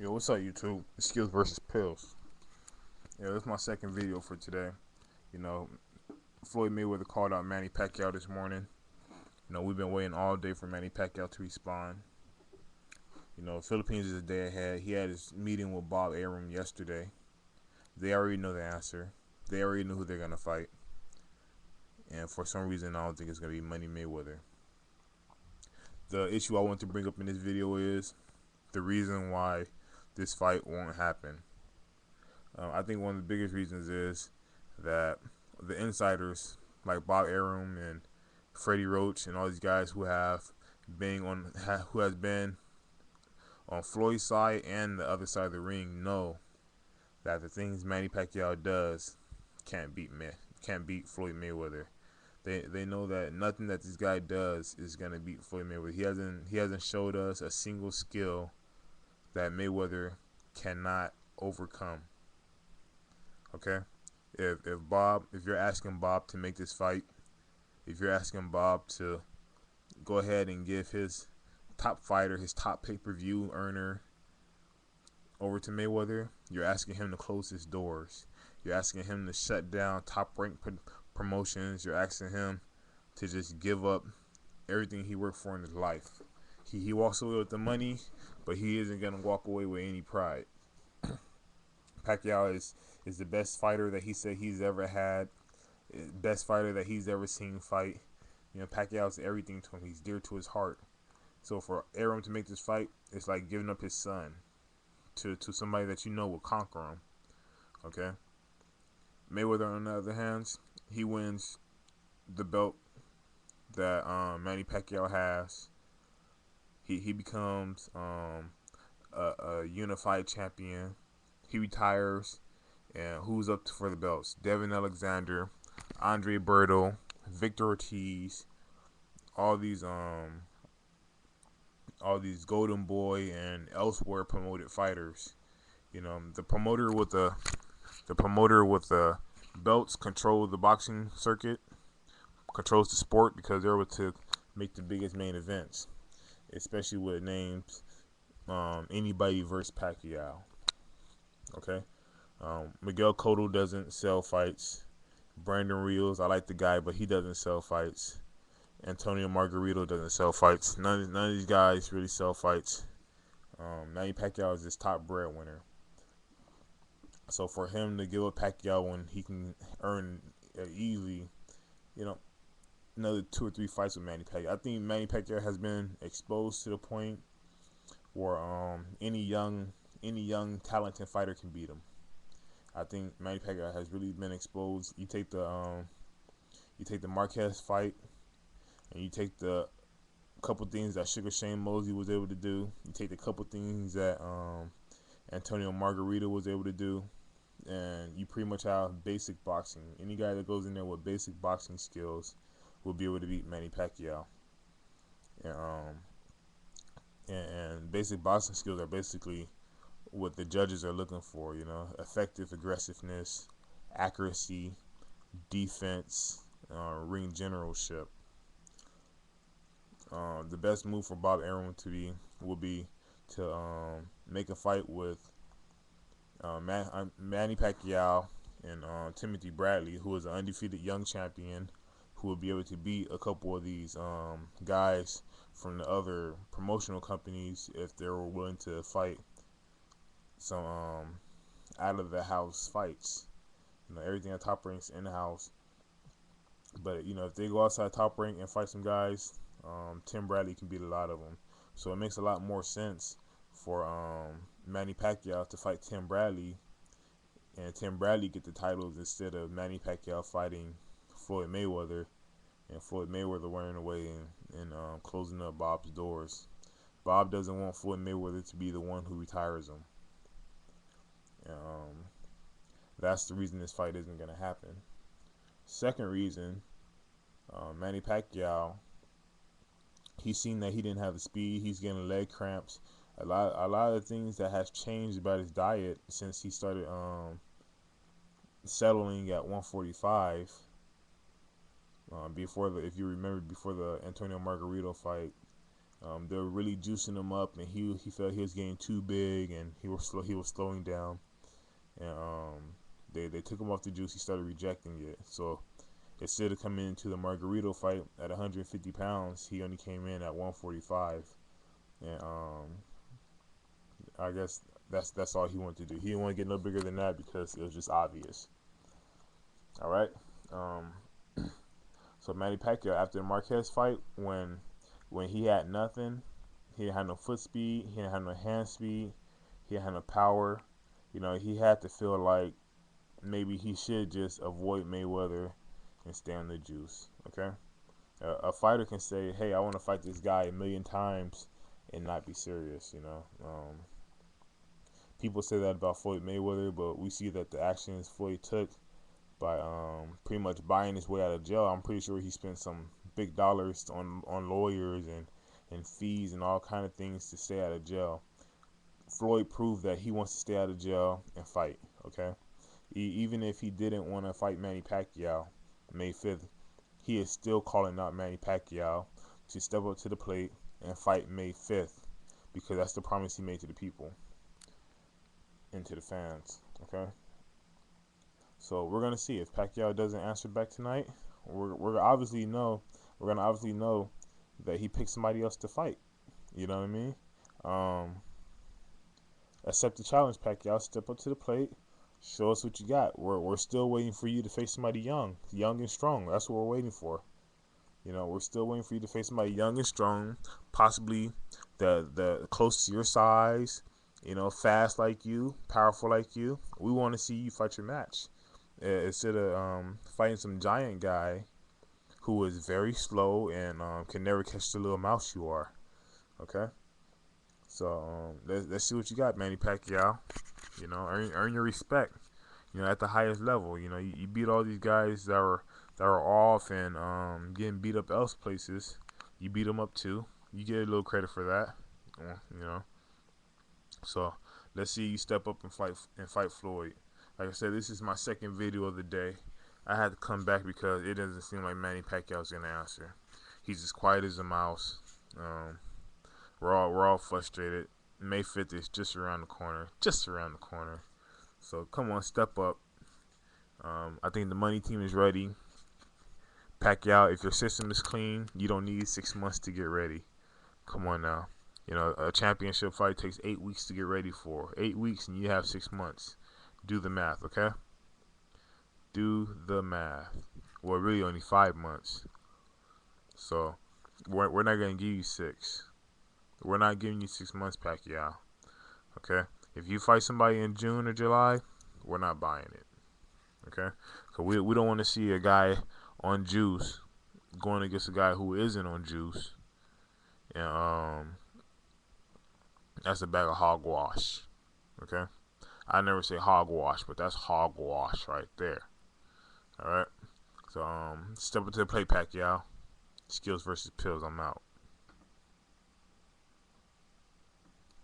Yo, what's up, YouTube? It's Skills versus Pills. Yeah, this is my second video for today. You know, Floyd Mayweather called out Manny Pacquiao this morning. You know, we've been waiting all day for Manny Pacquiao to respond. You know, Philippines is a day ahead. He had his meeting with Bob Arum yesterday. They already know the answer. They already know who they're gonna fight. And for some reason, I don't think it's gonna be Manny Mayweather. The issue I want to bring up in this video is the reason why this fight won't happen. I think one of the biggest reasons is that the insiders like Bob Arum and Freddie Roach and all these guys who has been on Floyd's side and the other side of the ring know that the things Manny Pacquiao does can't beat Floyd Mayweather. They know that nothing that this guy does is gonna beat Floyd Mayweather. He hasn't showed us a single skill that Mayweather cannot overcome. Okay, if you're asking Bob to make this fight, if you're asking Bob to go ahead and give his top fighter, his top pay-per-view earner over to Mayweather, you're asking him to close his doors. You're asking him to shut down top-ranked promotions. You're asking him to just give up everything he worked for in his life. He walks away with the money, but he isn't gonna walk away with any pride. Pacquiao is the best fighter that he said he's ever had, best fighter that he's ever seen fight. You know, Pacquiao's everything to him. He's dear to his heart. So for Arum to make this fight, it's like giving up his son to somebody that you know will conquer him. Okay. Mayweather, on the other hand, he wins the belt that Manny Pacquiao has. He becomes a unified champion. He retires, and who's up for the belts? Devin Alexander, Andre Berto, Victor Ortiz, all these Golden Boy and elsewhere promoted fighters. You know, the promoter with the belts control the boxing circuit, controls the sport because they're able to make the biggest main events, especially with names anybody versus Pacquiao. Okay, Miguel Cotto doesn't sell fights. Brandon Rios, I like the guy, but he doesn't sell fights. Antonio Margarito doesn't sell fights. None of these guys really sell fights. Manny Pacquiao is his top breadwinner. So for him to give up Pacquiao when he can earn easily, you know, another 2 or 3 fights with Manny Pacquiao, I think Manny Pacquiao has been exposed to the point where any young talented fighter can beat him. I think Manny Pacquiao has really been exposed. You take the Marquez fight, and you take the couple things that Sugar Shane Mosley was able to do. You take the couple things that Antonio Margarito was able to do, and you pretty much have basic boxing. Any guy that goes in there with basic boxing skills will be able to beat Manny Pacquiao. And basic boxing skills are basically what the judges are looking for. You know, effective aggressiveness, accuracy, defense, ring generalship. The best move for Bob Arum will be to make a fight with Manny Pacquiao and Timothy Bradley, who is an undefeated young champion, who will be able to beat a couple of these guys from the other promotional companies if they were willing to fight some out of the house fights. You know, everything at Top Rank's in the house. But you know, if they go outside Top Rank and fight some guys, Tim Bradley can beat a lot of them. So it makes a lot more sense for Manny Pacquiao to fight Tim Bradley, and Tim Bradley get the titles instead of Manny Pacquiao fighting Floyd Mayweather, and Floyd Mayweather running away and closing up Bob's doors. Bob doesn't want Floyd Mayweather to be the one who retires him. That's the reason this fight isn't going to happen. Second reason, Manny Pacquiao, he's seen that he didn't have the speed. He's getting leg cramps. A lot of things that has changed about his diet since he started settling at 145. If you remember, before the Antonio Margarito fight, They were really juicing him up, and he felt he was getting too big, and he was slowing down, and they took him off the juice. He started rejecting it. So instead of coming into the Margarito fight at 150 pounds, he only came in at 145, and I guess that's all he wanted to do. He didn't want to get no bigger than that because it was just obvious. All right. So Manny Pacquiao, after the Marquez fight, when he had nothing, he didn't have no foot speed, he didn't have no hand speed, he didn't have no power. You know, he had to feel like maybe he should just avoid Mayweather and stay on the juice. Okay. A fighter can say, "Hey, I want to fight this guy a million times," and not be serious. You know. People say that about Floyd Mayweather, but we see that the actions Floyd took by pretty much buying his way out of jail. I'm pretty sure he spent some big dollars on lawyers and fees and all kind of things to stay out of jail. Floyd proved that he wants to stay out of jail and fight. Okay, even if he didn't want to fight Manny Pacquiao May 5th, he is still calling out Manny Pacquiao to step up to the plate and fight May 5th because that's the promise he made to the people and to the fans. Okay. So we're gonna see if Pacquiao doesn't answer back tonight. We're gonna obviously know that he picked somebody else to fight. You know what I mean? Accept the challenge, Pacquiao. Step up to the plate. Show us what you got. We're still waiting for you to face somebody young and strong. That's what we're waiting for. You know, we're still waiting for you to face somebody young and strong, possibly the close to your size. You know, fast like you, powerful like you. We want to see you fight your match. Instead of fighting some giant guy who is very slow and can never catch the little mouse you are. Okay, so let's see what you got, Manny Pacquiao. You know, earn your respect. You know, at the highest level. You know, you beat all these guys that are off and getting beat up else places. You beat them up too. You get a little credit for that. You know, so let's see you step up and fight Floyd. Like I said, this is my second video of the day. I had to come back because it doesn't seem like Manny Pacquiao's gonna answer. He's as quiet as a mouse. We're all frustrated. May 5th is just around the corner. Just around the corner. So come on, step up. I think the money team is ready. Pacquiao, if your system is clean, you don't need 6 months to get ready. Come on now. You know, a championship fight takes 8 weeks to get ready for. 8 weeks and you have 6 months. Do the math, okay? Do the math. Well, really only 5 months. So, we're not going to give you 6. We're not giving you 6 months, Pacquiao. Okay? If you fight somebody in June or July, we're not buying it. Okay? So, we don't want to see a guy on juice going against a guy who isn't on juice. And, that's a bag of hogwash. Okay? I never say hogwash, but that's hogwash right there. All right. So step up to the plate, Pacquiao. Skills versus pills. I'm out.